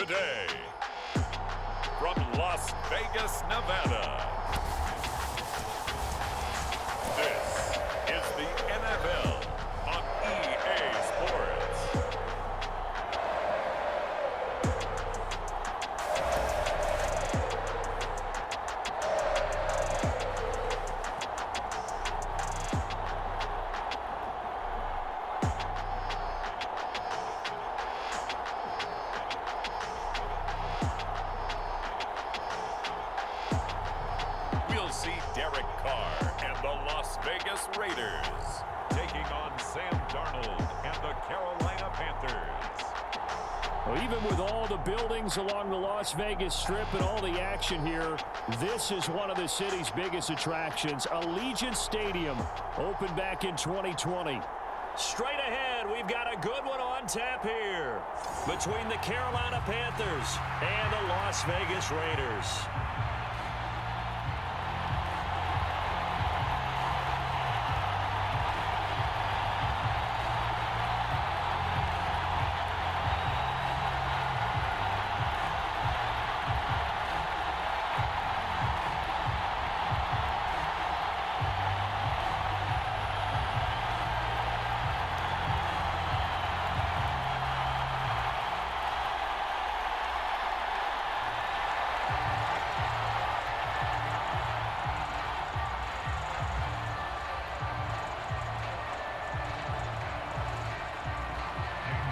today, from Las Vegas, Nevada, this is the NFL on EA Sports. We'll see Derek Carr and the Las Vegas Raiders taking on Sam Darnold and the Carolina Panthers. Well, even with all the buildings along the Las Vegas Strip and all the action here, this is one of the city's biggest attractions. Allegiant Stadium opened back in 2020. Straight ahead, we've got a good one on tap here between the Carolina Panthers and the Las Vegas Raiders.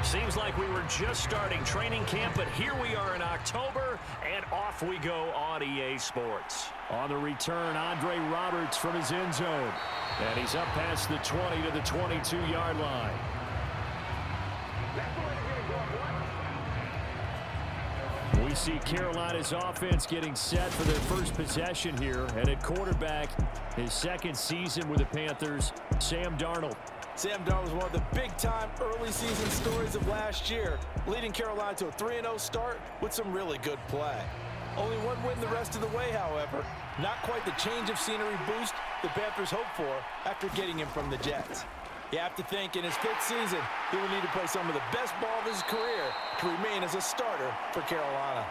Seems like we were just starting training camp, but here we are in October, and off we go on EA Sports. On the return, Andre Roberts from his end zone. And he's up past the 20 to the 22-yard line. We see Carolina's offense getting set for their first possession here. And at quarterback, his second season with the Panthers, Sam Darnold. Sam Darnold was one of the big-time early-season stories of last year, leading Carolina to a 3-0 start with some really good play. Only one win the rest of the way, however. Not quite the change of scenery boost the Panthers hoped for after getting him from the Jets. You have to think in his fifth season, he will need to play some of the best ball of his career to remain as a starter for Carolina.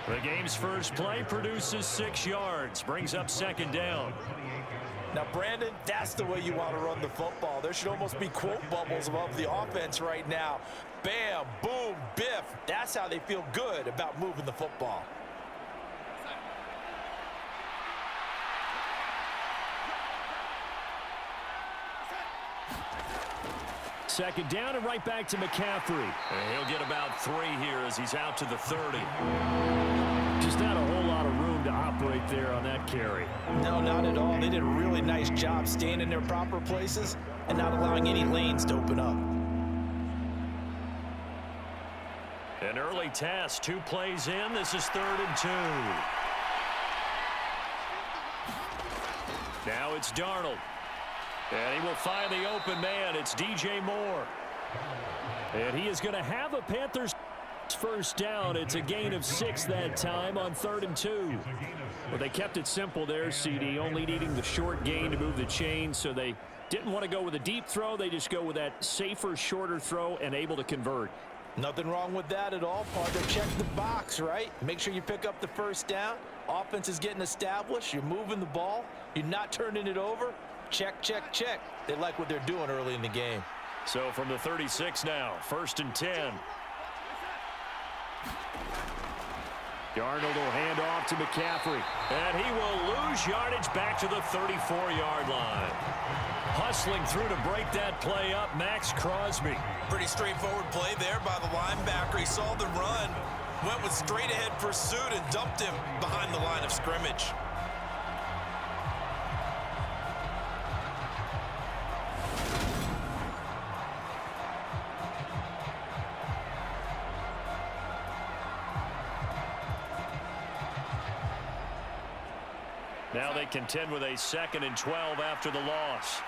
The game's first play produces 6 yards, brings up second down. Now, Brandon, that's the way you want to run the football. There should almost be quote bubbles above the offense right now. Bam, boom, biff. That's how they feel good about moving the football. Second down and right back to McCaffrey. And he'll get about 3 here as he's out to the 30. Just not a whole lot of room to operate there on that carry. No, not at all. They did a really nice job staying in their proper places and not allowing any lanes to open up. An early task, 2 plays in. This is 3rd and 2. Now it's Darnold. And he will find the open man. It's DJ Moore. And he is going to have a Panthers first down. It's a gain of 6 that time on 3rd and 2. Well, they kept it simple there, CD, only needing the short gain to move the chain, so they didn't want to go with a deep throw. They just go with that safer, shorter throw and able to convert. Nothing wrong with that at all, partner. Check the box, right? Make sure you pick up the first down. Offense is getting established. You're moving the ball. You're not turning it over. Check, check, check. They like what they're doing early in the game. So from the 36 now, 1st and 10. Darnold will hand off to McCaffrey. And he will lose yardage back to the 34-yard line. Hustling through to break that play up, Max Crosby. Pretty straightforward play there by the linebacker. He saw the run, went with straight-ahead pursuit, and dumped him behind the line of scrimmage. Now they contend with a 2nd and 12 after the loss.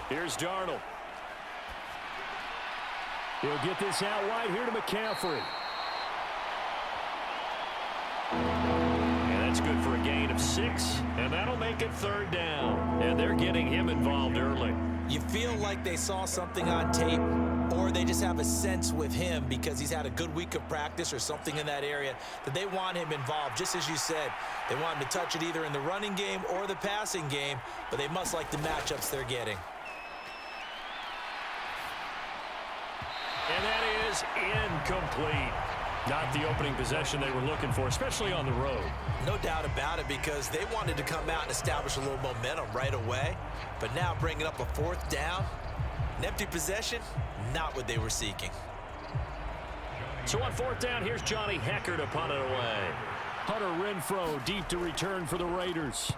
Here's Darnold. He'll get this out wide here to McCaffrey. And that's good for a gain of 6, and that'll make it 3rd down. And they're getting him involved early. You feel like they saw something on tape, or they just have a sense with him because he's had a good week of practice or something in that area that they want him involved. Just as you said, they want him to touch it either in the running game or the passing game, but they must like the matchups they're getting. And that is incomplete. Not the opening possession they were looking for, especially on the road. No doubt about it, because they wanted to come out and establish a little momentum right away. But now bringing up a fourth down, an empty possession, not what they were seeking. So on fourth down, here's Johnny Hecker to punt it away. Hunter Renfrow deep to return for the Raiders.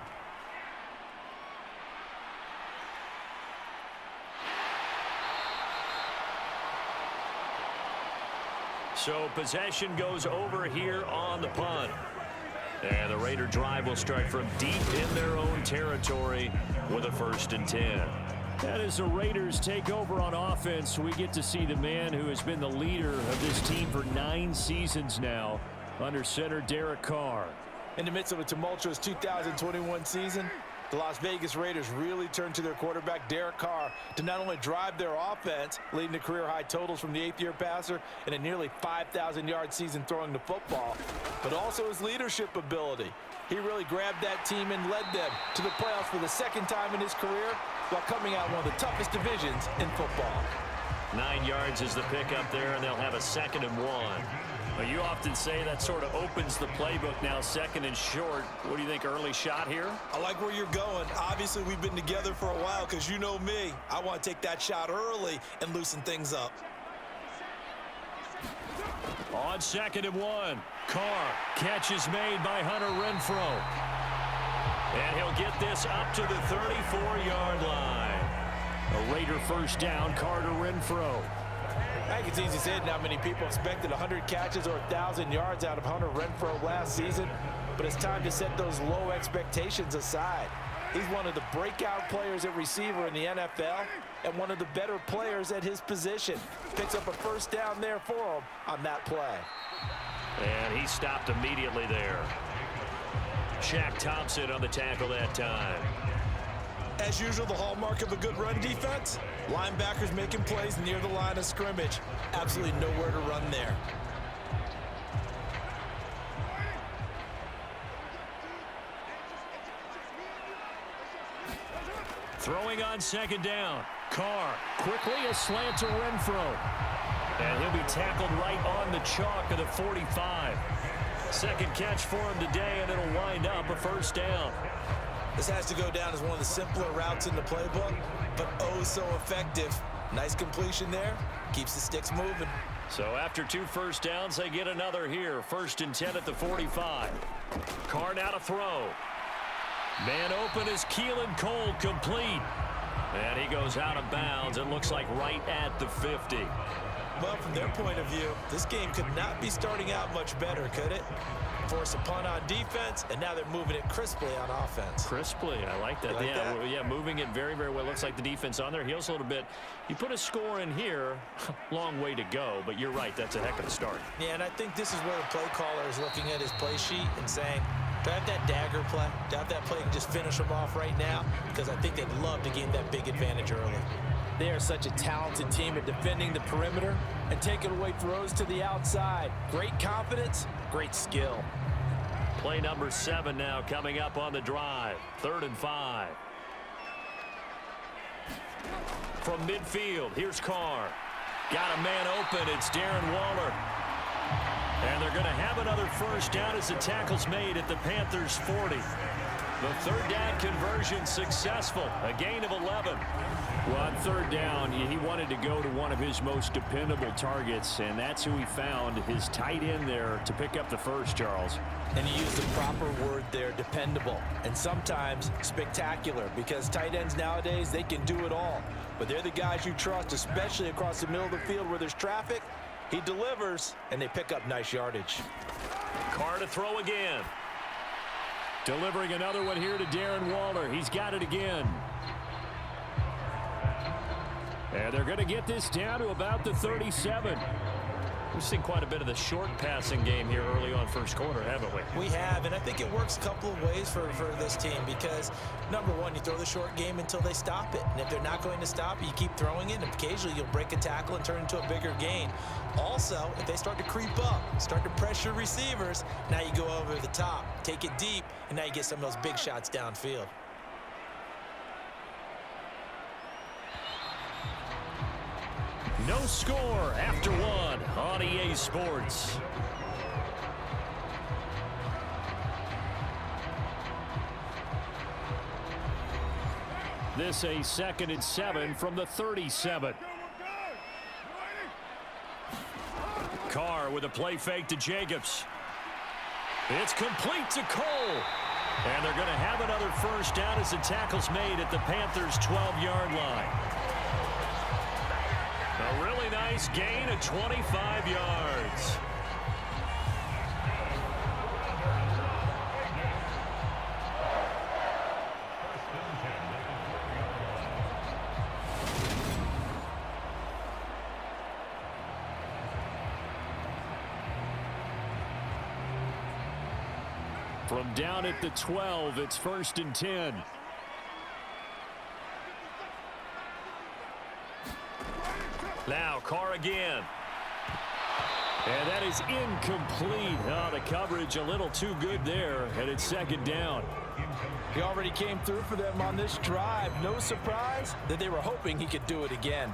So possession goes over here on the punt. And the Raider drive will start from deep in their own territory with a 1st and 10. And as the Raiders take over on offense, we get to see the man who has been the leader of this team for 9 seasons now, under center Derek Carr. In the midst of a tumultuous 2021 season, the Las Vegas Raiders really turned to their quarterback, Derek Carr, to not only drive their offense, leading to career-high totals from the 8th-year passer and a nearly 5,000-yard season throwing the football, but also his leadership ability. He really grabbed that team and led them to the playoffs for the 2nd time in his career while coming out one of the toughest divisions in football. 9 yards is the pickup there, and they'll have a 2nd and 1. Well, you often say that sort of opens the playbook now, 2nd and short. What do you think, early shot here? I like where you're going. Obviously, we've been together for a while because you know me. I want to take that shot early and loosen things up. On 2nd and 1, Carr, catch is made by Hunter Renfrow. And he'll get this up to the 34-yard line. A Raider 1st down, Carter Renfrow. I think it's easy said how many people expected 100 catches or 1,000 yards out of Hunter Renfrow last season, but it's time to set those low expectations aside. He's one of the breakout players at receiver in the NFL and one of the better players at his position. Picks up a 1st down there for him on that play. And he stopped immediately there. Shaq Thompson on the tackle that time. As usual, the hallmark of a good run defense, linebackers making plays near the line of scrimmage. Absolutely nowhere to run there. Throwing on 2nd down. Carr quickly a slant to Renfrow. And he'll be tackled right on the chalk of the 45. 2nd catch for him today, and it'll wind up a 1st down. This has to go down as one of the simpler routes in the playbook, but oh so effective. Nice completion there. Keeps the sticks moving. So after 2 1st downs, they get another here. 1st and 10 at the 45. Carr now to throw. Man open is Keelan Cole, complete. And he goes out of bounds. It looks like right at the 50. Well, from their point of view, this game could not be starting out much better, could it? Force a punt on defense, and now they're moving it crisply on offense. Crisply, I like that. Yeah, moving it very, very well. Looks like the defense on their heels a little bit. You put a score in here, long way to go, but you're right, that's a heck of a start. Yeah, and I think this is where the play caller is looking at his play sheet and saying, do I have that dagger play? Do I have that play and just finish them off right now? Because I think they'd love to gain that big advantage early. They are such a talented team at defending the perimeter and taking away throws to the outside. Great confidence, great skill. Play number 7 now coming up on the drive. 3rd and 5. From midfield, here's Carr. Got a man open. It's Darren Waller. And they're going to have another 1st down as the tackle's made at the Panthers 40. The 3rd down conversion successful. A gain of 11. Well, on 3rd down, he wanted to go to one of his most dependable targets, and that's who he found, his tight end there, to pick up the 1st, Charles. And he used the proper word there, dependable, and sometimes spectacular, because tight ends nowadays, they can do it all. But they're the guys you trust, especially across the middle of the field where there's traffic. He delivers, and they pick up nice yardage. Carr to throw again. Delivering another one here to Darren Waller. He's got it again. And they're going to get this down to about the 37. We've seen quite a bit of the short passing game here early on first quarter, haven't we? We have, and I think it works a couple of ways for this team because, number one, you throw the short game until they stop it. And if they're not going to stop it, you keep throwing it, and occasionally you'll break a tackle and turn into a bigger gain. Also, if they start to creep up, start to pressure receivers, now you go over the top, take it deep, and now you get some of those big shots downfield. No score after one on EA Sports. This a 2nd and 7 from the 37. Carr with a play fake to Jacobs. It's complete to Cole. And they're going to have another first down as the tackle's made at the Panthers' 12-yard line. A really nice gain of 25 yards. From down at the 12, it's 1st and 10. Now Carr again. And that is incomplete. Oh, the coverage a little too good there, and it's 2nd down. He already came through for them on this drive. No surprise that they were hoping he could do it again.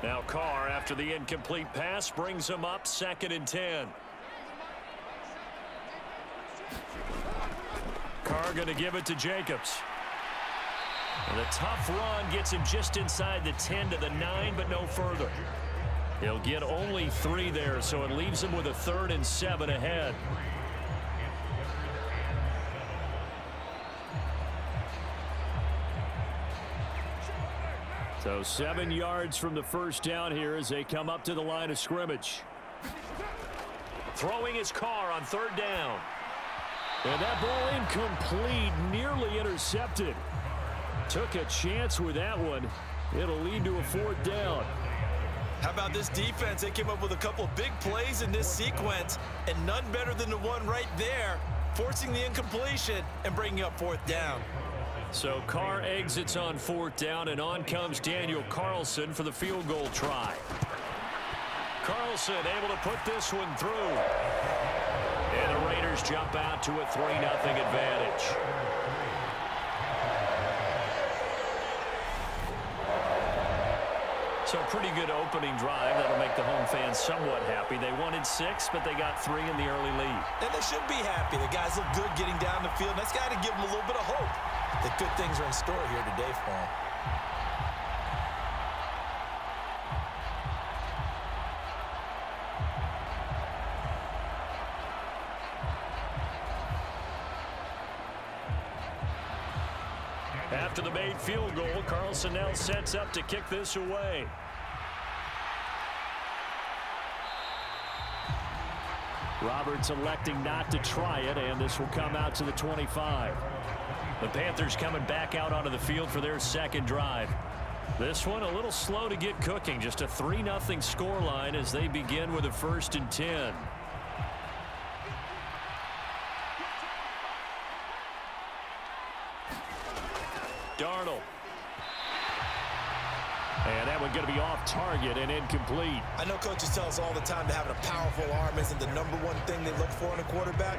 Now Carr, after the incomplete pass, brings him up 2nd and 10. Carr going to give it to Jacobs. And the tough run gets him just inside the 10 to the 9, but no further. He'll get only 3 there, so it leaves him with a 3rd and 7 ahead. So 7 yards from the first down here as they come up to the line of scrimmage. Throwing his Carr on 3rd down. And that ball incomplete, nearly intercepted. Took a chance with that one. It'll lead to a 4th down. How about this defense? They came up with a couple big plays in this sequence, and none better than the one right there, forcing the incompletion and bringing up 4th down. So Carr exits on 4th down, and on comes Daniel Carlson for the field goal try. Carlson able to put this one through. And the Raiders jump out to a 3-0 advantage. So a pretty good opening drive. That'll make the home fans somewhat happy. They wanted 6, but they got 3 in the early lead. And they should be happy. The guys look good getting down the field. That's got to give them a little bit of hope that good things are in store here today for them. After the made field goal, Carlson now sets up to kick this away. Roberts electing not to try it, and this will come out to the 25. The Panthers coming back out onto the field for their 2nd drive. This one a little slow to get cooking. Just a 3-0 scoreline as they begin with a 1st and 10. Darnold. And that one going to be off target and incomplete. I know coaches tell us all the time that having a powerful arm isn't the #1 thing they look for in a quarterback.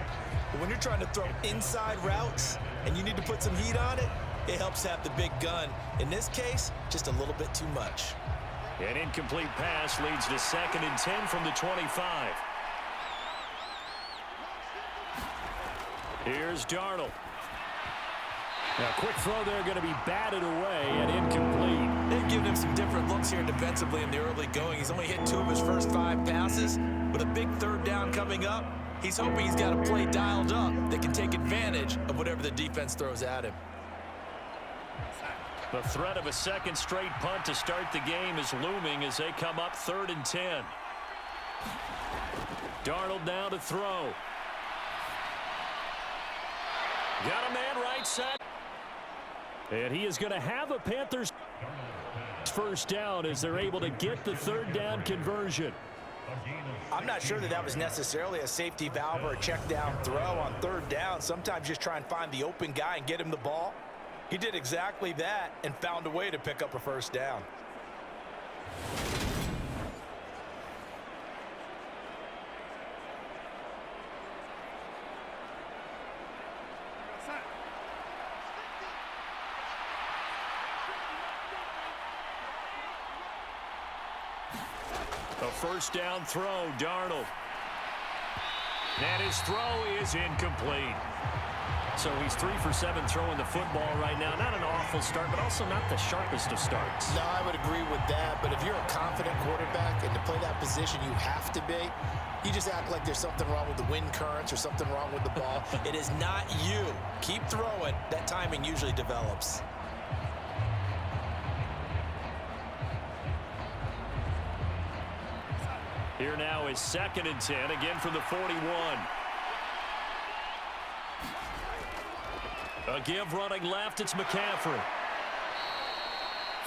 But when you're trying to throw inside routes and you need to put some heat on it, it helps have the big gun. In this case, just a little bit too much. An incomplete pass leads to 2nd and 10 from the 25. Here's Darnold. Now, quick throw there going to be batted away and incomplete. They've given him some different looks here defensively in the early going. He's only hit 2 of his first 5 passes. With a big 3rd down coming up, he's hoping he's got a play dialed up that can take advantage of whatever the defense throws at him. The threat of a 2nd straight punt to start the game is looming as they come up 3rd and 10. Darnold now to throw. Got a man right side. And he is going to have a Panthers. first down as they're able to get the third down conversion. I'm not sure that was necessarily a safety valve or a check down throw on third down. Sometimes just try and find the open guy and get him the ball. He did exactly that and found a way to pick up a first down. A first down throw, Darnold. And his throw is incomplete. So he's 3 for 7 throwing the football right now. Not an awful start, but also not the sharpest of starts. No, I would agree with that. But if you're a confident quarterback and to play that position you have to be, you just act like there's something wrong with the wind currents or something wrong with the ball. It is not you. Keep throwing. That timing usually develops. Here now is 2nd and 10, again from the 41. A give running left, it's McCaffrey.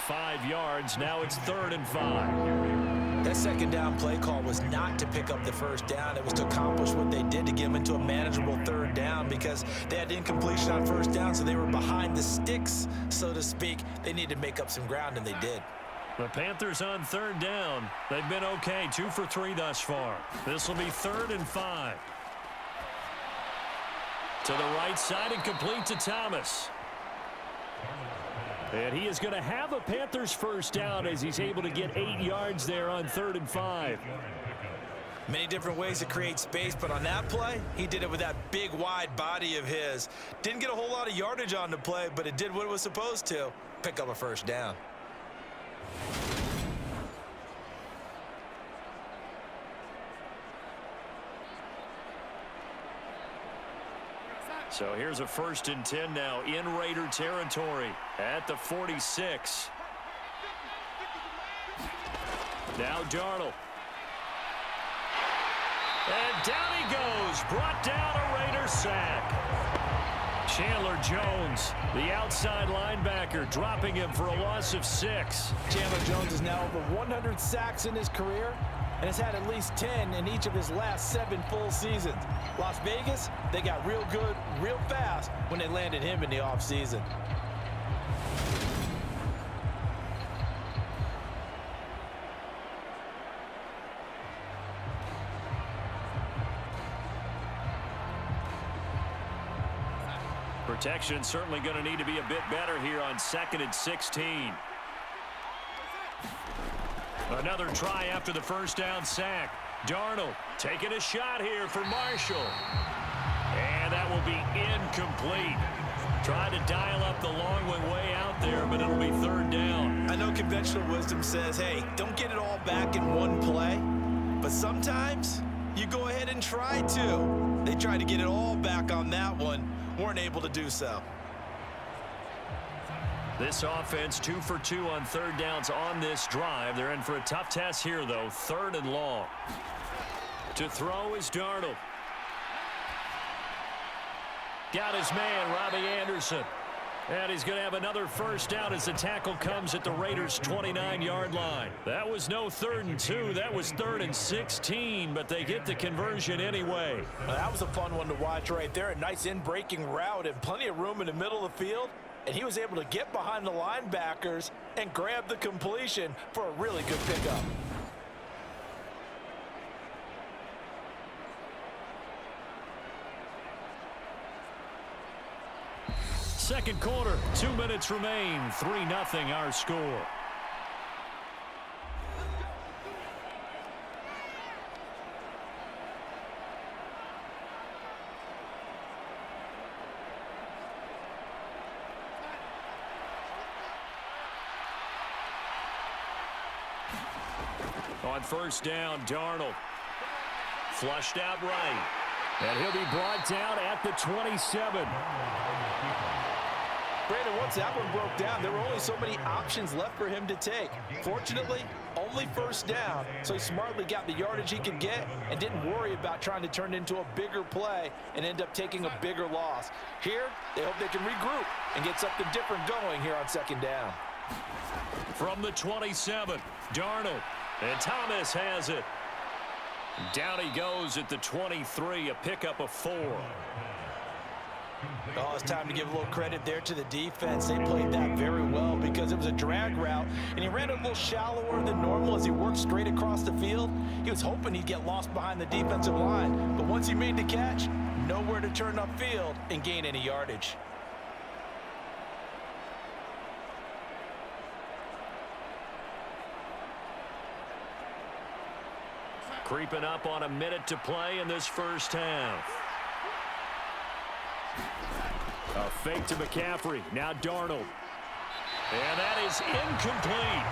5 yards, now it's 3rd and 5. That second down play call was not to pick up the first down. It was to accomplish what they did to get them into a manageable third down because they had incompletion on first down, so they were behind the sticks, so to speak. They needed to make up some ground, and they did. The Panthers on 3rd down. They've been okay, 2 for 3 thus far. This will be 3rd and 5. To the right side and complete to Thomas. And he is going to have a Panthers first down as he's able to get 8 yards there on 3rd and 5. Many different ways to create space, but on that play, he did it with that big, wide body of his. Didn't get a whole lot of yardage on the play, but it did what it was supposed to, pick up a first down. So here's a 1st and 10 now in Raider territory at the 46. Now Darnold. And down he goes. Brought down a Raider sack. Chandler Jones, the outside linebacker, dropping him for a loss of 6. Chandler Jones is now over 100 sacks in his career and has had at least 10 in each of his last 7 full seasons. Las Vegas, they got real good, real fast when they landed him in the offseason. Protection certainly going to need to be a bit better here on 2nd and 16. Another try after the first down sack. Darnold taking a shot here for Marshall. And that will be incomplete. Try to dial up the long one way out there, but it'll be 3rd down. I know conventional wisdom says, hey, don't get it all back in one play. But sometimes you go ahead and try to. They tried to get it all back on that one. Weren't able to do so. This offense 2 for 2 on 3rd downs on this drive. They're in for a tough test here, though. 3rd and long. To throw is Darnold. Got his man, Robbie Anderson. And he's going to have another first down as the tackle comes at the Raiders' 29-yard line. That was no 3rd and 2. That was 3rd and 16, but they get the conversion anyway. Well, that was a fun one to watch right there. A nice in-breaking route and plenty of room in the middle of the field. And he was able to get behind the linebackers and grab the completion for a really good pickup. Second quarter, 2 minutes remain. 3-0 our score. On first down, Darnold. Flushed out right. And he'll be brought down at the 27. Brandon, once that one broke down, there were only so many options left for him to take. Fortunately, only first down, so he smartly got the yardage he could get and didn't worry about trying to turn it into a bigger play and end up taking a bigger loss. Here, they hope they can regroup and get something different going here on 2nd down. From the 27, Darnold. And Thomas has it. Down he goes at the 23, a pickup of 4. Oh, it's time to give a little credit there to the defense. They played that very well because it was a drag route, and he ran it a little shallower than normal as he worked straight across the field. He was hoping he'd get lost behind the defensive line, but once he made the catch, nowhere to turn upfield and gain any yardage. Creeping up on a minute to play in this first half. A fake to McCaffrey. Now Darnold. And that is incomplete.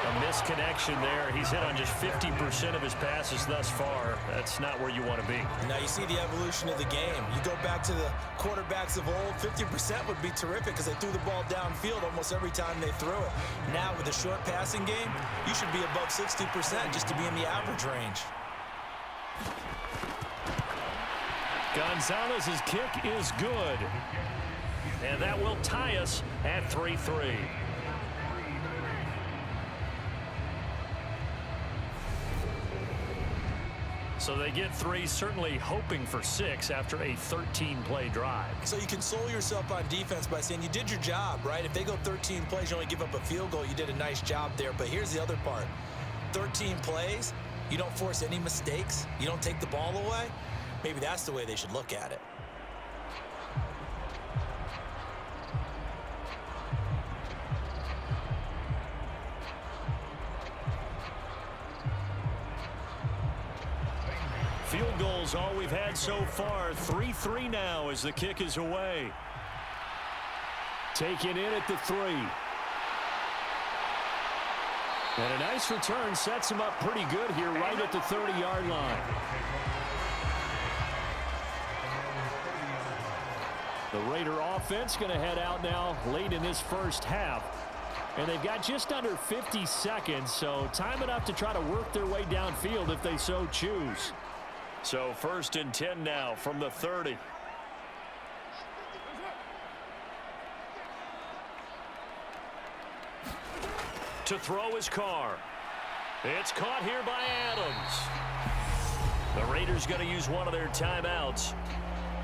A misconnection there. He's hit on just 50% of his passes thus far. That's not where you want to be. Now you see the evolution of the game. You go back to the quarterbacks of old, 50% would be terrific because they threw the ball downfield almost every time they threw it. Now with a short passing game, you should be above 60% just to be in the average range. Gonzalez's kick is good. And that will tie us at 3-3. So they get 3, certainly hoping for 6 after a 13-play drive. So you console yourself on defense by saying you did your job, right? If they go 13 plays, you only give up a field goal, you did a nice job there. But here's the other part. 13 plays, you don't force any mistakes, you don't take the ball away. Maybe that's the way they should look at it. Field goals all we've had so far. 3-3 now as the kick is away. Taken in at the 3. And a nice return sets him up pretty good here right at the 30-yard line. The Raider offense going to head out now late in this first half. And they've got just under 50 seconds, so time enough to try to work their way downfield if they so choose. So 1st and 10 now from the 30. To throw his Carr. It's caught here by Adams. The Raiders going to use one of their timeouts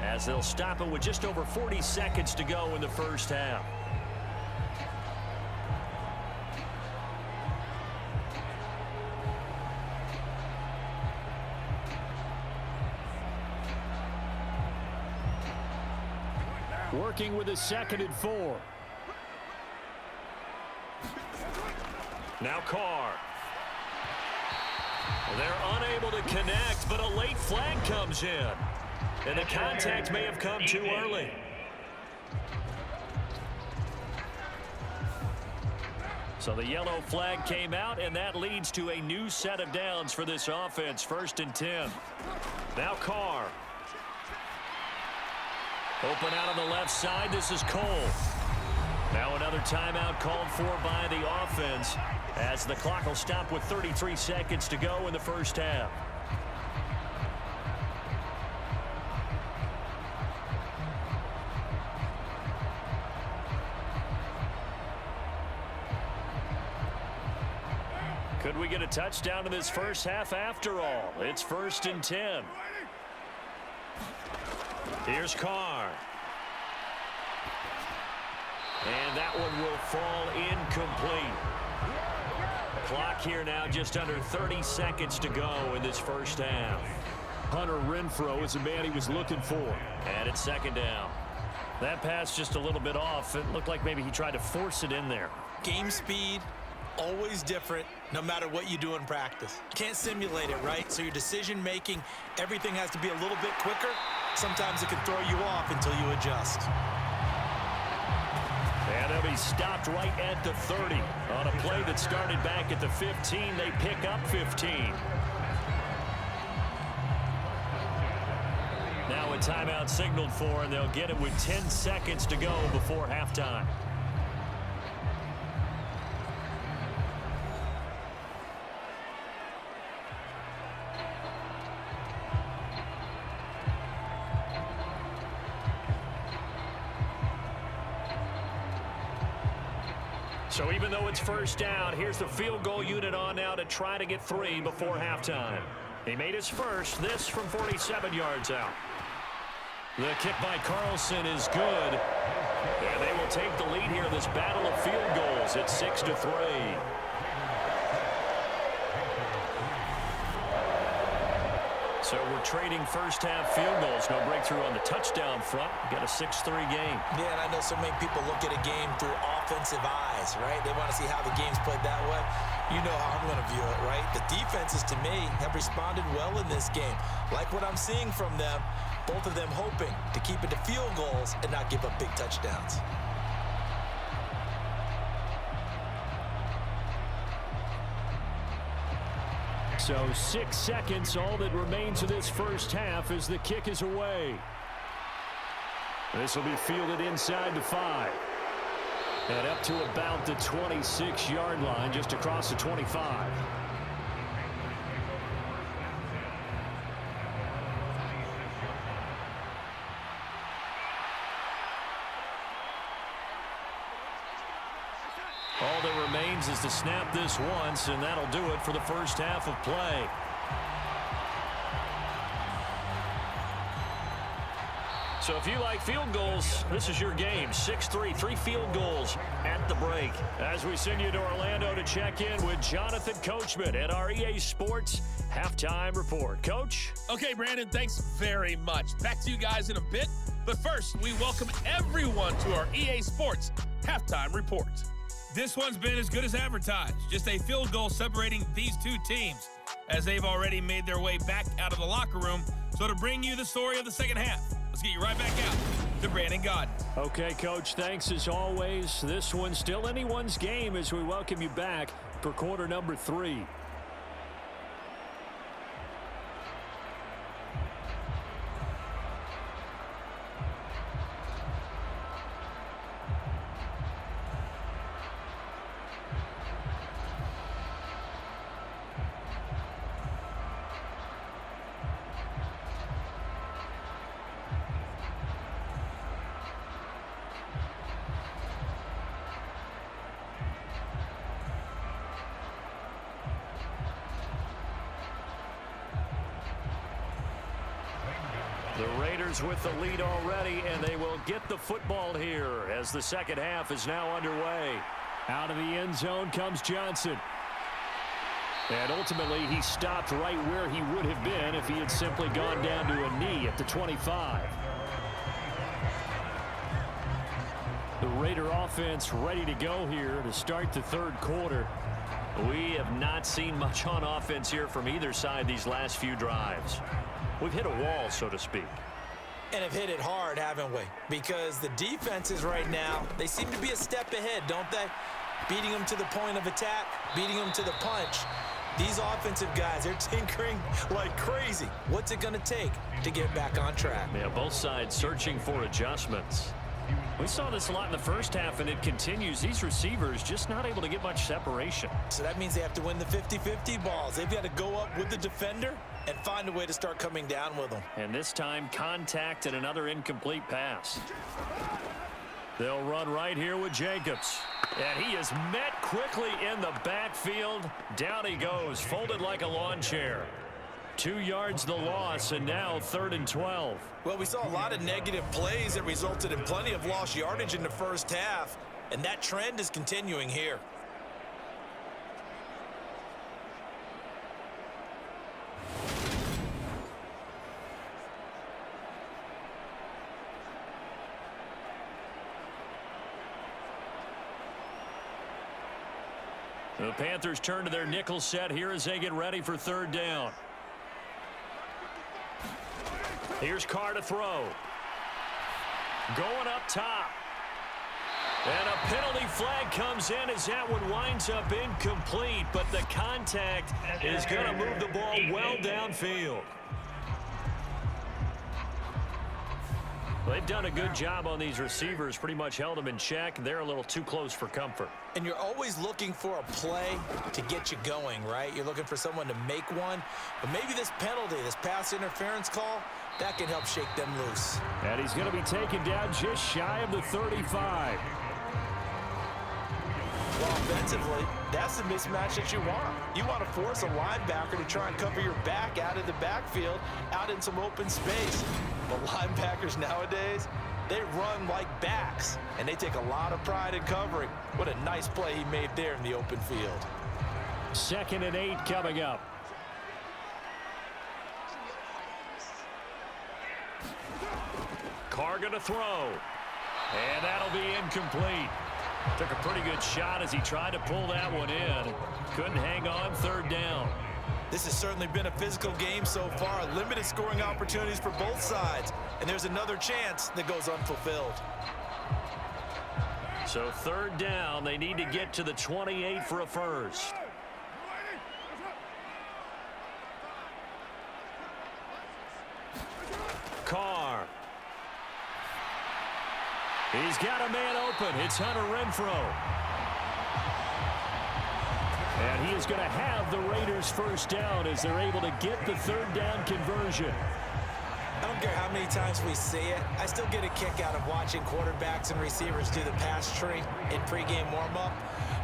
as they'll stop it with just over 40 seconds to go in the first half. Working with a 2nd and 4. Now Carr. They're unable to connect, but a late flag comes in. And the contact may have come too early. So the yellow flag came out, and that leads to a new set of downs for this offense. 1st and 10. Now Carr. Open out on the left side. This is Cole. Now another timeout called for by the offense as the clock will stop with 33 seconds to go in the first half. Could we get a touchdown in this first half after all? It's 1st and 10. Here's Carr. And that one will fall incomplete. Clock here now just under 30 seconds to go in this first half. Hunter Renfrow is the man he was looking for. And it's 2nd down. That pass just a little bit off. It looked like maybe he tried to force it in there. Game speed, always different, no matter what you do in practice. Can't simulate it, right? So your decision making, everything has to be a little bit quicker. Sometimes it can throw you off until you adjust. And they'll be stopped right at the 30. On a play that started back at the 15, they pick up 15. Now a timeout signaled for, and they'll get it with 10 seconds to go before halftime. So even though it's first down, here's the field goal unit on now to try to get 3 before halftime. He made his first, this from 47 yards out. The kick by Carlson is good. And they will take the lead here in this battle of field goals at 6-3. So we're trading first-half field goals. No breakthrough on the touchdown front. Got a 6-3 game. Yeah, and I know so many people look at a game through offensive eyes, right? They want to see how the game's played that way. You know how I'm going to view it, right? The defenses, to me, have responded well in this game. Like what I'm seeing from them, both of them hoping to keep it to field goals and not give up big touchdowns. So 6 seconds, all that remains of this first half as the kick is away. This will be fielded inside the 5. And up to about the 26-yard line, just across the 25. All that remains is to snap this once, and that'll do it for the first half of play. So if you like field goals, this is your game. 6-3, 3 field goals at the break. As we send you to Orlando to check in with Jonathan Coachman at our EA Sports Halftime Report. Coach? Okay, Brandon, thanks very much. Back to you guys in a bit. But first, we welcome everyone to our EA Sports Halftime Report. This one's been as good as advertised. Just a field goal separating these two teams as they've already made their way back out of the locker room. So to bring you the story of the second half, let's get you right back out to Brandon Gaudin. Okay, Coach, thanks as always. This one's still anyone's game as we welcome you back for quarter number 3. The Raiders with the lead already, and they will get the football here as the second half is now underway. Out of the end zone comes Johnson. And ultimately, he stopped right where he would have been if he had simply gone down to a knee at the 25. The Raider offense ready to go here to start the third quarter. We have not seen much on offense here from either side these last few drives. We've hit a wall, so to speak. And have hit it hard, haven't we? Because the defenses right now, they seem to be a step ahead, don't they? Beating them to the point of attack, beating them to the punch. These offensive guys, they're tinkering like crazy. What's it going to take to get back on track? Yeah, both sides searching for adjustments. We saw this a lot in the first half, and it continues. These receivers just not able to get much separation. So that means they have to win the 50-50 balls. They've got to go up with the defender and find a way to start coming down with them. And this time, contact and another incomplete pass. They'll run right here with Jacobs. And he is met quickly in the backfield. Down he goes, folded like a lawn chair. 2 yards the loss, and now 3rd and 12. Well, we saw a lot of negative plays that resulted in plenty of lost yardage in the first half, and that trend is continuing here. The Panthers turn to their nickel set here as they get ready for 3rd down. Here's Carr to throw. Going up top. And a penalty flag comes in as that one winds up incomplete, but the contact is going to move the ball well downfield. They've done a good job on these receivers, pretty much held them in check. They're a little too close for comfort. And you're always looking for a play to get you going, right? You're looking for someone to make one. But maybe this penalty, this pass interference call, that can help shake them loose. And he's going to be taken down just shy of the 35. offensively, that's the mismatch that you want. You want to force a linebacker to try and cover your back out of the backfield, out in some open space. But linebackers nowadays, they run like backs, and they take a lot of pride in covering. What a nice play he made there in the open field. 2nd and 8 coming up. Carr going to throw. And that'll be incomplete. Took a pretty good shot as he tried to pull that one in. Couldn't hang on. 3rd down. This has certainly been a physical game so far. Limited scoring opportunities for both sides. And there's another chance that goes unfulfilled. So 3rd down. They need to get to the 28 for a first. Carr. He's got a man open. It's Hunter Renfrow. And he is going to have the Raiders first down as they're able to get the 3rd down conversion. I don't care how many times we see it. I still get a kick out of watching quarterbacks and receivers do the pass tree in pregame warm-up.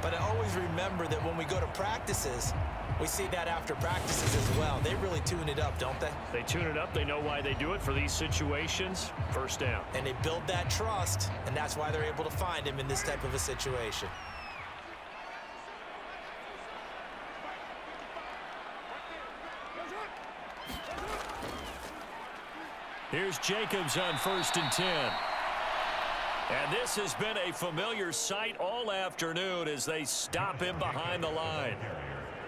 But I always remember that when we go to practices, we see that after practices as well. They really tune it up, don't they? They tune it up. They know why they do it for these situations. First down. And they build that trust, and that's why they're able to find him in this type of a situation. Here's Jacobs on 1st and 10. And this has been a familiar sight all afternoon as they stop him behind the line.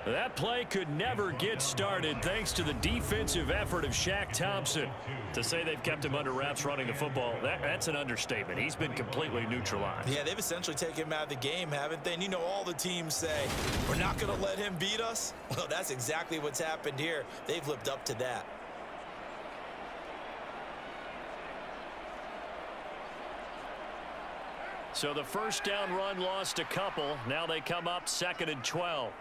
That play could never get started thanks to the defensive effort of Shaq Thompson. To say they've kept him under wraps running the football, that's an understatement. He's been completely neutralized. Yeah, they've essentially taken him out of the game, haven't they? And you know all the teams say, we're not going to let him beat us. Well, that's exactly what's happened here. They've lived up to that. So the first down run lost a couple. Now they come up 2nd and 12.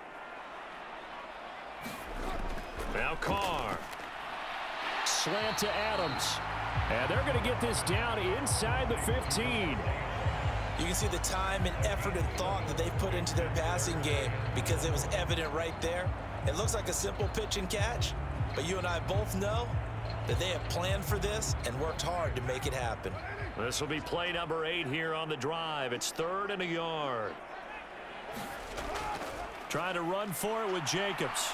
Now Carr. Slant to Adams. And they're going to get this down inside the 15. You can see the time and effort and thought that they've put into their passing game because it was evident right there. It looks like a simple pitch and catch, but you and I both know that they have planned for this and worked hard to make it happen. This will be play number 8 here on the drive. It's 3rd and a yard. Trying to run for it with Jacobs.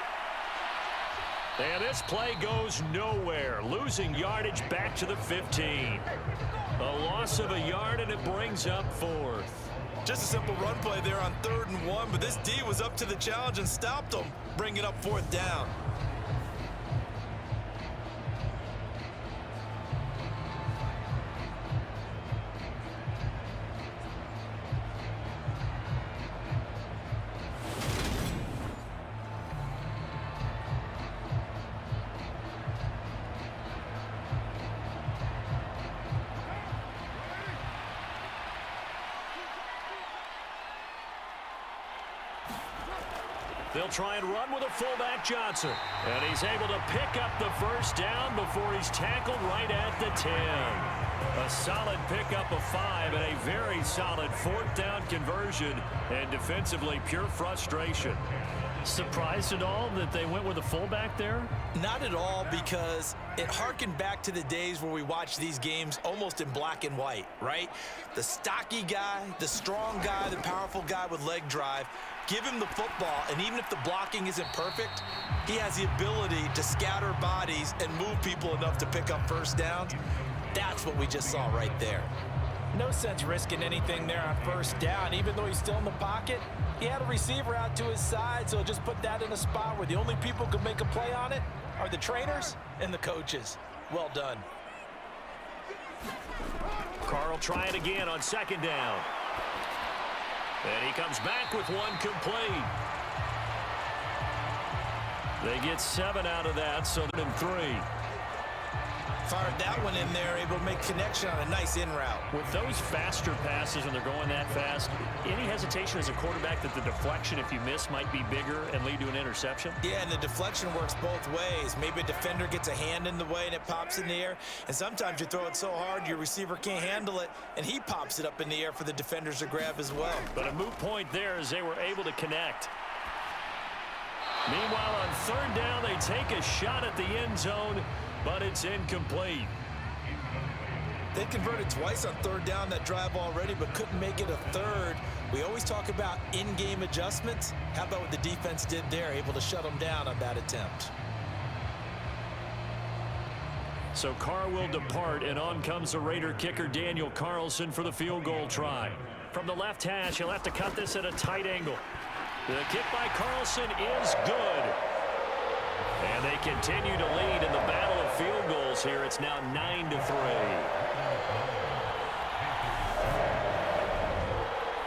And this play goes nowhere. Losing yardage back to the 15. A loss of a yard, and it brings up 4th. Just a simple run play there on 3rd and 1, but this D was up to the challenge and stopped them, bringing up 4th down. They'll try and run with a fullback, Johnson. And he's able to pick up the first down before he's tackled right at the 10. A solid pickup of 5 and a very solid 4th down conversion. And defensively, pure frustration. Surprised at all that they went with a fullback there? Not at all, because it harkened back to the days where we watched these games almost in black and white, right? The stocky guy, the strong guy, the powerful guy with leg drive. Give him the football, and even if the blocking isn't perfect, he has the ability to scatter bodies and move people enough to pick up first downs. That's what we just saw right there. No sense risking anything there on first down. Even though he's still in the pocket, he had a receiver out to his side, so just put that in a spot where the only people who could make a play on it are the trainers and the coaches. Well done. Carl trying again on 2nd down. And he comes back with one complete. They get 7 out of that, so 3. Fired that one in there, able to make connection on a nice in route. With those faster passes when they're going that fast, any hesitation as a quarterback that the deflection, if you miss, might be bigger and lead to an interception? Yeah, and the deflection works both ways. Maybe a defender gets a hand in the way and it pops in the air, and sometimes you throw it so hard your receiver can't handle it, and he pops it up in the air for the defenders to grab as well. But a moot point there as they were able to connect. Meanwhile, on third down, they take a shot at the end zone, but it's incomplete. They converted twice on third down that drive already, but couldn't make it a third. We always talk about in-game adjustments. How about what the defense did there, able to shut them down on that attempt? So Carr will depart, and on comes the Raider kicker Daniel Carlson for the field goal try. From the left hash, he'll have to cut this at a tight angle. The kick by Carlson is good. And they continue to lead in the battle of field goals here. It's now 9-3.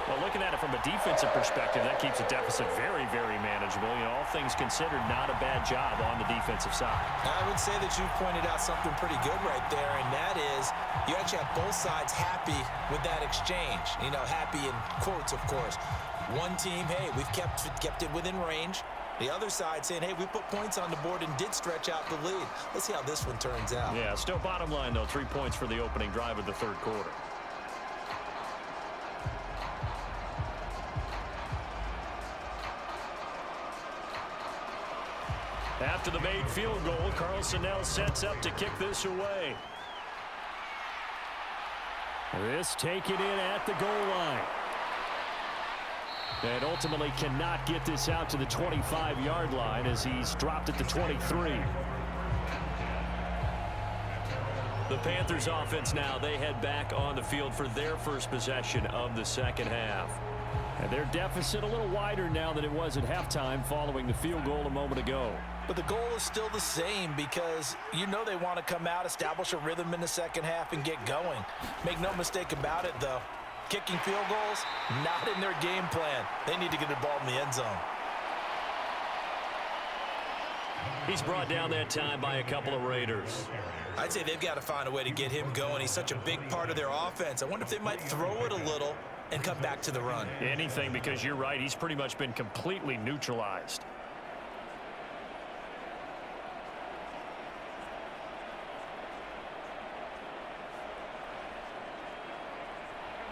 Well, looking at it from a defensive perspective, that keeps the deficit very, very manageable. You know, all things considered, not a bad job on the defensive side. I would say that you've pointed out something pretty good right there, and that is you actually have both sides happy with that exchange. You know, happy in quotes, of course. One team, hey, we've kept it within range. The other side saying, hey, we put points on the board and did stretch out the lead. Let's see how this one turns out. Yeah, still bottom line, though, 3 points for the opening drive of the third quarter. After the made field goal, Carlson now sets up to kick this away. This taken in at the goal line. And ultimately cannot get this out to the 25-yard line as he's dropped at the 23. The Panthers offense now, they head back on the field for their first possession of the second half. And their deficit a little wider now than it was at halftime following the field goal a moment ago. But the goal is still the same because you know they want to come out, establish a rhythm in the second half, and get going. Make no mistake about it, though. Kicking field goals, not in their game plan. They need to get the ball in the end zone. He's brought down that time by a couple of Raiders. I'd say they've got to find a way to get him going. He's such a big part of their offense. I wonder if they might throw it a little and come back to the run. Anything, because you're right. He's pretty much been completely neutralized.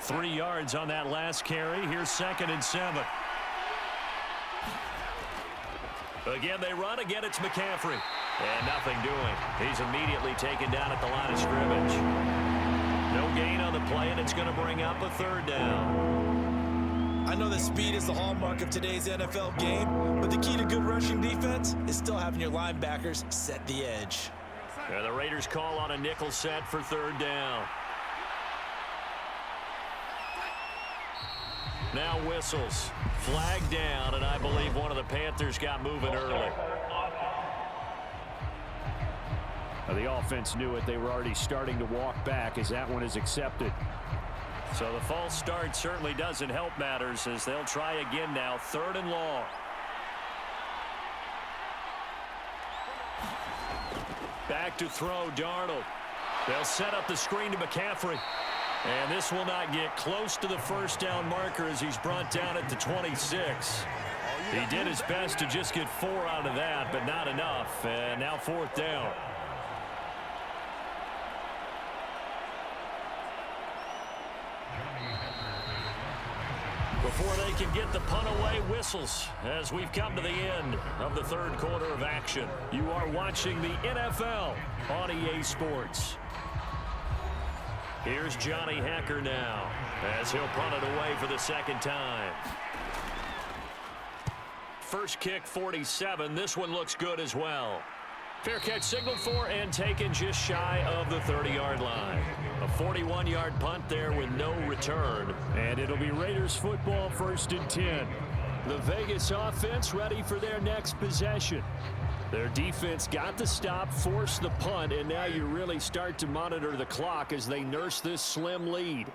Three yards on that last carry. Here's 2nd and 7. Again, they run. Again, it's McCaffrey. And nothing doing. He's immediately taken down at the line of scrimmage. No gain on the play, and it's going to bring up a third down. I know that speed is the hallmark of today's NFL game, but the key to good rushing defense is still having your linebackers set the edge. And the Raiders call on a nickel set for third down. Now whistles. Flag down, and I believe one of the Panthers got moving early. The offense knew it. They were already starting to walk back as that one is accepted. So the false start certainly doesn't help matters as they'll try again now. 3rd and long. Back to throw, Darnold. They'll set up the screen to McCaffrey. And this will not get close to the first down marker as he's brought down at the 26. He did his best to just get 4 out of that, but not enough. And now 4th down. Before they can get the punt away, whistles as we've come to the end of the third quarter of action. You are watching the NFL on EA Sports. Here's Johnny Hekker now as he'll punt it away for the second time. First kick, 47. This one looks good as well. Fair catch signaled for and taken just shy of the 30-yard line. A 41-yard punt there with no return. And it'll be Raiders football 1st and 10. The Vegas offense ready for their next possession. Their defense got the stop, forced the punt, and now you really start to monitor the clock as they nurse this slim lead.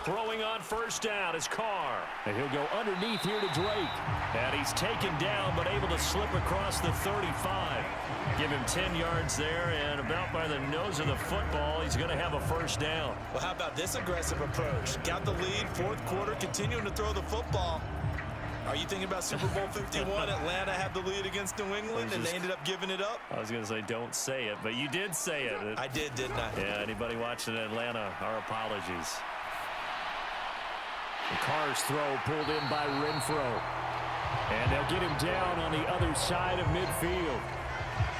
Throwing on first down is Carr. And he'll go underneath here to Drake. And he's taken down but able to slip across the 35. Give him 10 yards there, and about by the nose of the football, he's going to have a first down. Well, how about this aggressive approach? Got the lead, fourth quarter, continuing to throw the football. Are you thinking about Super Bowl 51? Atlanta had the lead against New England, and they ended up giving it up? I was going to say don't say it, but you did say it. I did, didn't I? Yeah, anybody watching Atlanta, our apologies. The Carr's throw pulled in by Renfro. And they'll get him down on the other side of midfield.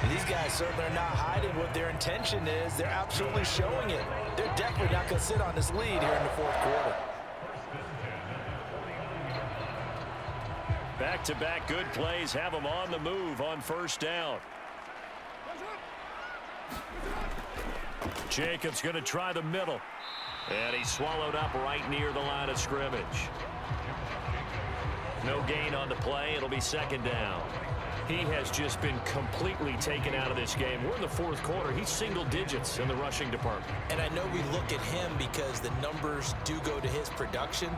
And these guys certainly are not hiding what their intention is. They're absolutely showing it. They're definitely not going to sit on this lead here in the fourth quarter. Back-to-back good plays have them on the move on first down. Jacobs going to try the middle. And he's swallowed up right near the line of scrimmage. No gain on the play. It'll be second down. He has just been completely taken out of this game. We're in the fourth quarter. He's single digits in the rushing department. And I know we look at him because the numbers do go to his production.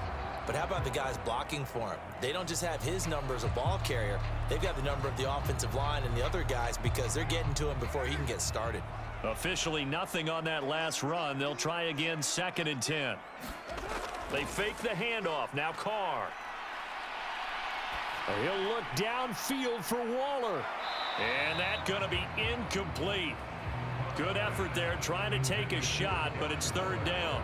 But how about the guys blocking for him? They don't just have his number as a ball carrier. They've got the number of the offensive line and the other guys because they're getting to him before he can get started. Officially nothing on that last run. They'll try again, 2nd and 10. They fake the handoff. Now Carr. He'll look downfield for Waller. And that's going to be incomplete. Good effort there trying to take a shot, but it's third down.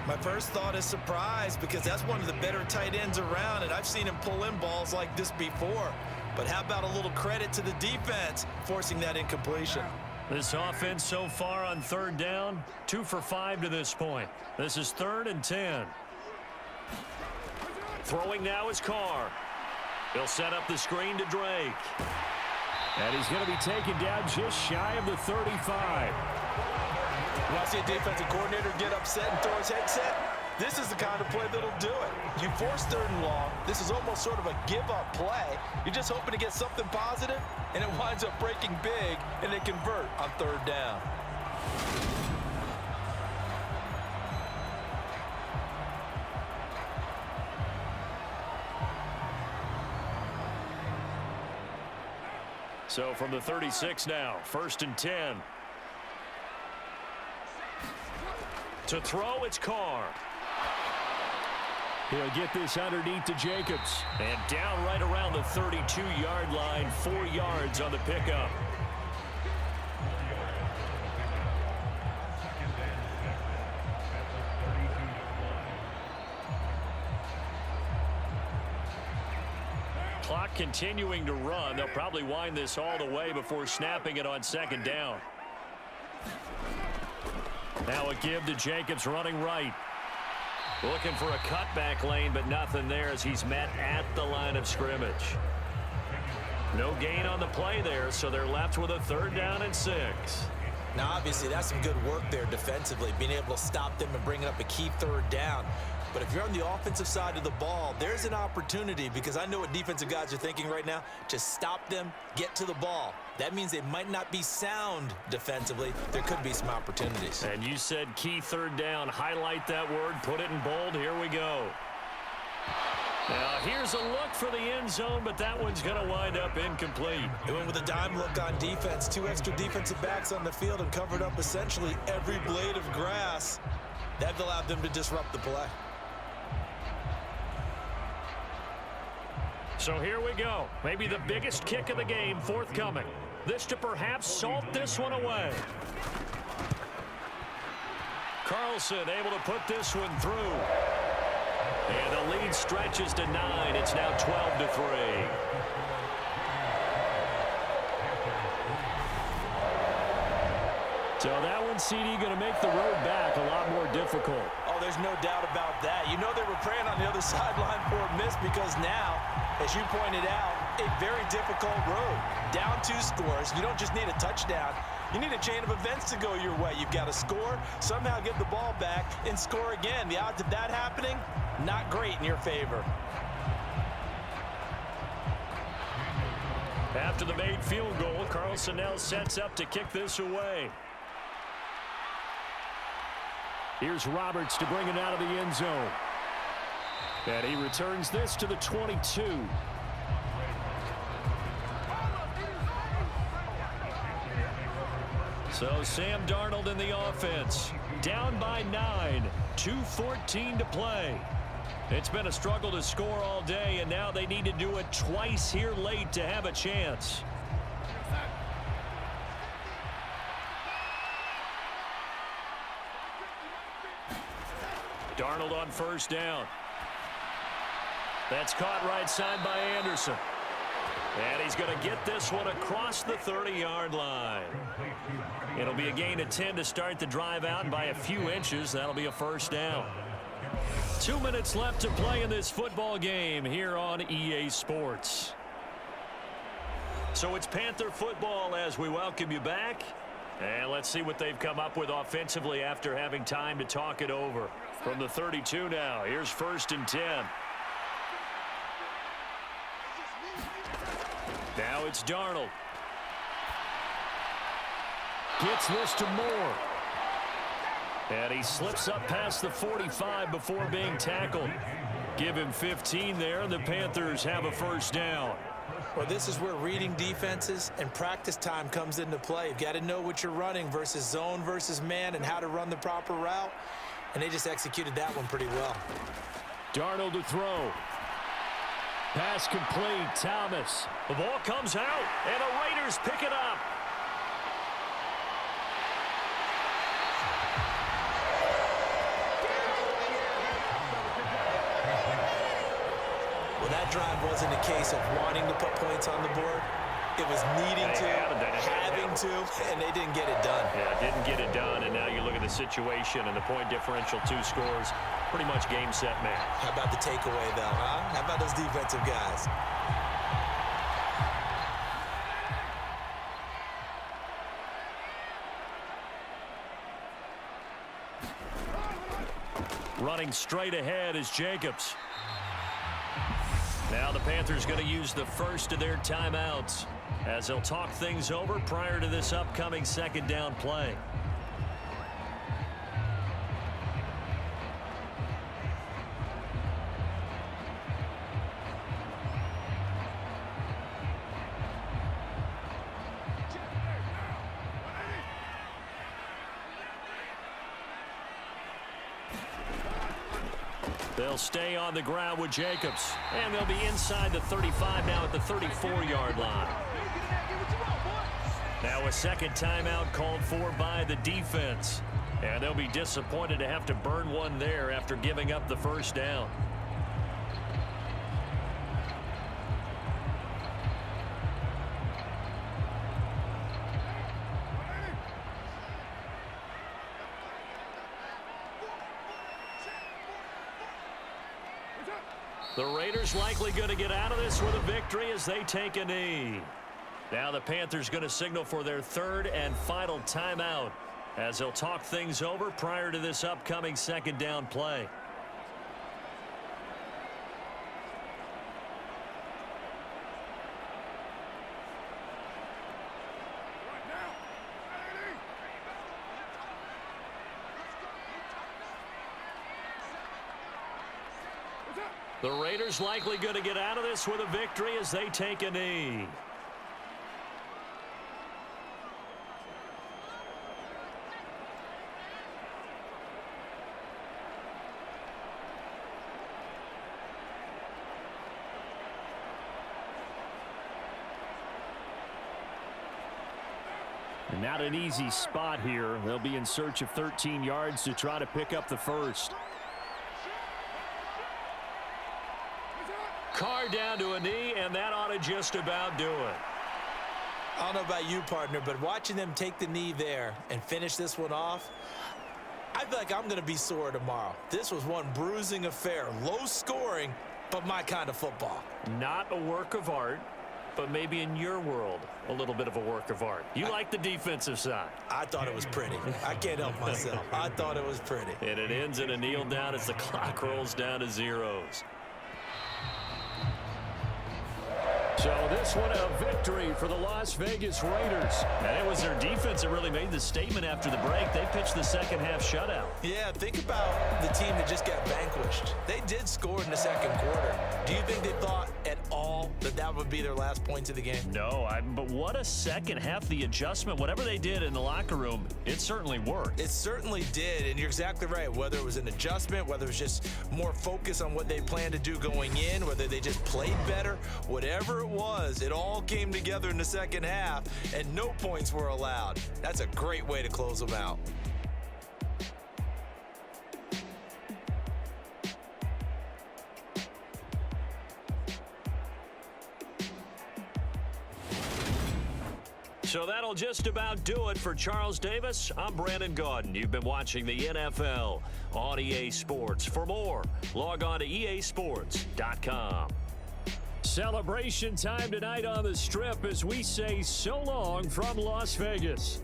My first thought is surprise because that's one of the better tight ends around, and I've seen him pull in balls like this before. But how about a little credit to the defense forcing that incompletion? This offense so far on third down, 2 for 5 to this point. This is 3rd and 10. Throwing now is Carr. He'll set up the screen to Drake. And he's going to be taken down just shy of the 35. When I see a defensive coordinator get upset and throw his headset, this is the kind of play that'll do it. You force 3rd and long. This is almost sort of a give-up play. You're just hoping to get something positive, and it winds up breaking big, and they convert on 3rd down. So from the 36 now, 1st and 10. To throw, it's Carr. He'll get this underneath to Jacobs. And down right around the 32-yard line, 4 yards on the pickup. Clock continuing to run. They'll probably wind this all the way before snapping it on 2nd down. Now a give to Jacobs running right. Looking for a cutback lane, but nothing there as he's met at the line of scrimmage. No gain on the play there, so they're left with a 3rd down and 6. Now, obviously, that's some good work there defensively, being able to stop them and bringing up a key 3rd down. But if you're on the offensive side of the ball, there's an opportunity because I know what defensive guys are thinking right now. Just stop them, get to the ball. That means they might not be sound defensively. There could be some opportunities. And you said key 3rd down. Highlight that word. Put it in bold. Here we go. Now, here's a look for the end zone, but that one's going to wind up incomplete. They went with a dime look on defense. 2 extra defensive backs on the field and covered up essentially every blade of grass. That allowed them to disrupt the play. So here we go. Maybe the biggest kick of the game forthcoming. This to perhaps salt this one away. Carlson able to put this one through. And the lead stretches to 9. It's now 12-3. So that one, CD, going to make the road back a lot more difficult. Oh, there's no doubt about that. You know they were praying on the other sideline for a miss because now, as you pointed out, a very difficult road. Down 2 scores. You don't just need a touchdown. You need a chain of events to go your way. You've got to score, somehow get the ball back, and score again. The odds of that happening, not great in your favor. After the made field goal, Carlson now sets up to kick this away. Here's Roberts to bring it out of the end zone. And he returns this to the 22. So Sam Darnold in the offense. Down by 9. 2:14 to play. It's been a struggle to score all day, and now they need to do it twice here late to have a chance. Darnold on first down. That's caught right side by Anderson. And he's going to get this one across the 30-yard line. It'll be a gain of 10 to start the drive out, and by a few inches, that'll be a first down. 2 minutes left to play in this football game here on EA Sports. So it's Panther football as we welcome you back. And let's see what they've come up with offensively after having time to talk it over. From the 32 now, here's 1st and 10. Now it's Darnold. Gets this to Moore. And he slips up past the 45 before being tackled. Give him 15 there, and the Panthers have a first down. Well, this is where reading defenses and practice time comes into play. You've got to know what you're running versus zone versus man and how to run the proper route. And they just executed that one pretty well. Darnold to throw. Pass complete. Thomas. The ball comes out, and the Raiders pick it up. Well, that drive wasn't a case of wanting to put points on the board. It was needing to, having to, and they didn't get it done. Yeah, didn't get it done, and now you look at the situation and the point differential, 2 scores, pretty much game, set, match. How about the takeaway, though, huh? How about those defensive guys? Running straight ahead is Jacobs. Now the Panthers going to use the first of their timeouts as they'll talk things over prior to this upcoming 2nd down play. They'll stay on the ground with Jacobs. And they'll be inside the 35 now at the 34-yard line. Now a 2nd timeout called for by the defense. And they'll be disappointed to have to burn one there after giving up the first down. The Raiders likely going to get out of this with a victory as they take a knee. Now the Panthers going to signal for their 3rd and final timeout as they'll talk things over prior to this upcoming 2nd down play. The Raiders likely going to get out of this with a victory as they take a knee. And not an easy spot here. They'll be in search of 13 yards to try to pick up the first. Carr down to a knee, and that ought to just about do it. I don't know about you, partner, but watching them take the knee there and finish this one off, I feel like I'm going to be sore tomorrow. This was one bruising affair. Low scoring, but my kind of football. Not a work of art, but maybe in your world, a little bit of a work of art. You like the defensive side. I thought it was pretty. I can't help myself. I thought it was pretty. And it ends in a kneel down as the clock rolls down to zeros. So this one a victory for the Las Vegas Raiders. And it was their defense that really made the statement after the break. They pitched the second half shutout. Yeah, think about the team that just got vanquished. They did score in the second quarter. Do you think they thought at all that that would be their last points of the game? No, but what a second half. The adjustment, whatever they did in the locker room, it certainly worked. It certainly did, and you're exactly right. Whether it was an adjustment, whether it was just more focus on what they planned to do going in, whether they just played better, whatever it was, it all came together in the second half, and no points were allowed. That's a great way to close them out. So that'll just about do it for Charles Davis. I'm Brandon Gaudin. You've been watching the NFL on EA Sports. For more, log on to easports.com. Celebration time tonight on the Strip as we say so long from Las Vegas.